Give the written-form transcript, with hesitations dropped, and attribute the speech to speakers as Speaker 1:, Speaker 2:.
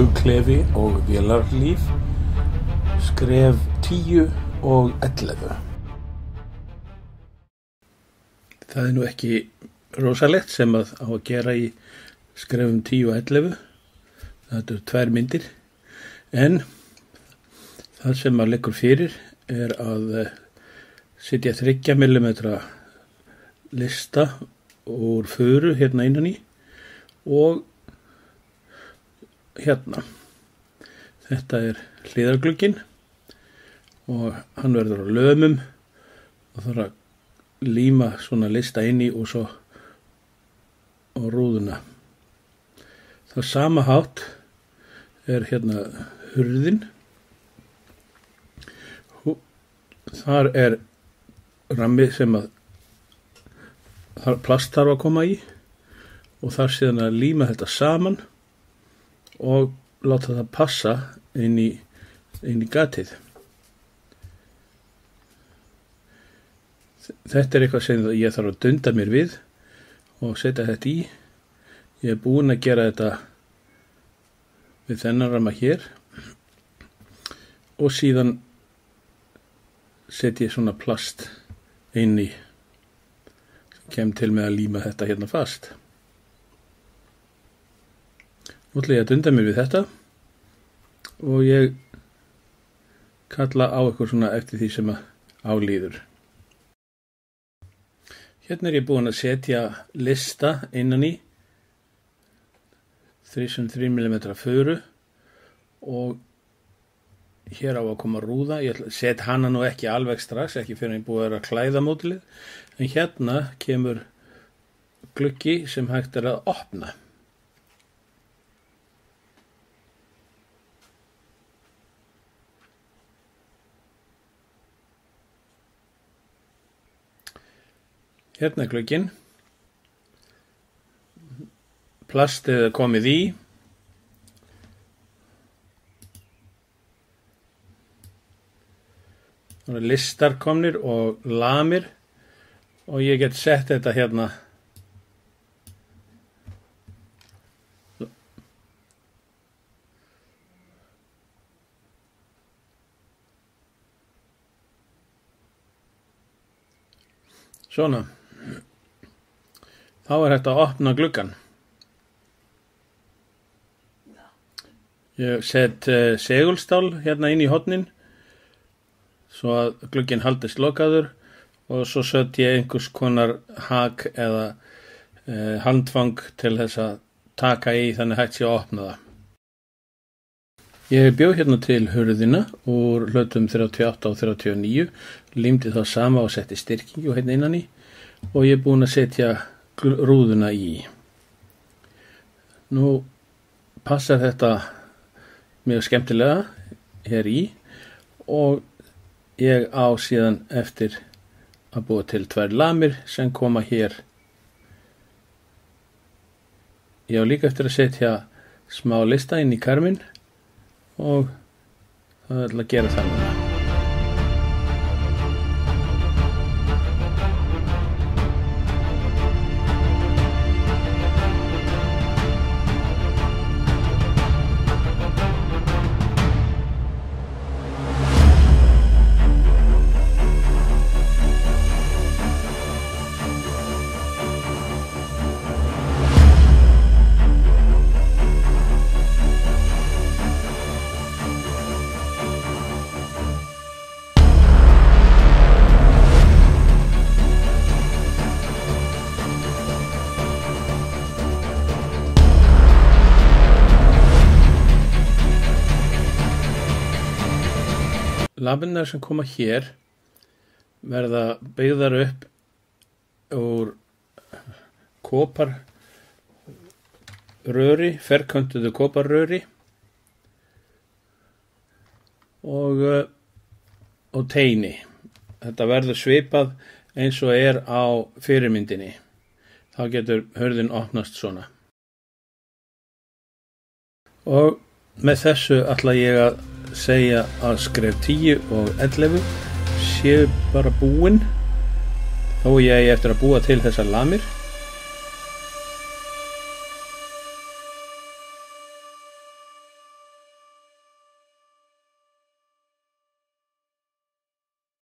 Speaker 1: flugklefi og vélarlíf, skref 10 og 11. Það nú ekki rosalegt sem að á að gera í skrefum 10 og 11. Þetta 2 myndir, en það sem að liggur fyrir að setja 3 mm lista úr furu hérna innan í og hérna. Þetta hliðarglugginn og hann verður á lömum og þarf að líma svona lista inn í og svo á rúðuna. Það sama hátt hérna hurðin. Þar rammi sem að plast þarf að koma í og þar síðan að líma þetta saman og láta það passa inn í gatið. Þetta eitthvað sem ég þarf að dunda mér við og setja þetta í. Ég búinn að gera þetta við þennan ramma hér og síðan setja ég svona plast inn í. Kem til með að líma þetta hérna fast. Nú ætla ég að dunda mér við þetta og ég kalla á ykkur svona eftir því sem að álíður. Hérna ég búinn að setja lista innan í 3x3 mm furu og hér á að koma rúða. Ég set hana nú ekki alveg strax, ekki fyrir að ég búið að klæða mótilið, en hérna kemur gluggi sem hægt að opna. Hérna glugginn. Plastið komið í. Listar komnir og lamir og ég get sett þetta hérna svona. Þá hægt að opna gluggann. Ég set segulstál hérna inn í hornin svo að glugginn haldist lokaður og svo set ég einhvers konar hak eða handfang til þess að taka í þannig hægt sé að opna það. Ég bjó hérna til hurðina úr hlutum 38 og 39, límdi það sama og setti styrkingu hérna innan í og ég búinn að setja rúðuna í. Nú passar þetta mjög skemmtilega hér í og ég á síðan eftir að búa til 2 lamir sem koma hér. Ég á líka eftir að setja smá lista inn í karminn og það ætla að gera það núna. Lamirnar sem koma hér verða byggðar upp úr koparröri, ferköntuðu koparröri og teini. Þetta verður svipað eins og á fyrirmyndinni. Þá getur hurðin opnast svona. Og með þessu ætla ég að segja að skref 10 og 11 séu bara búin, þó ég eftir að búa til þessar lamir.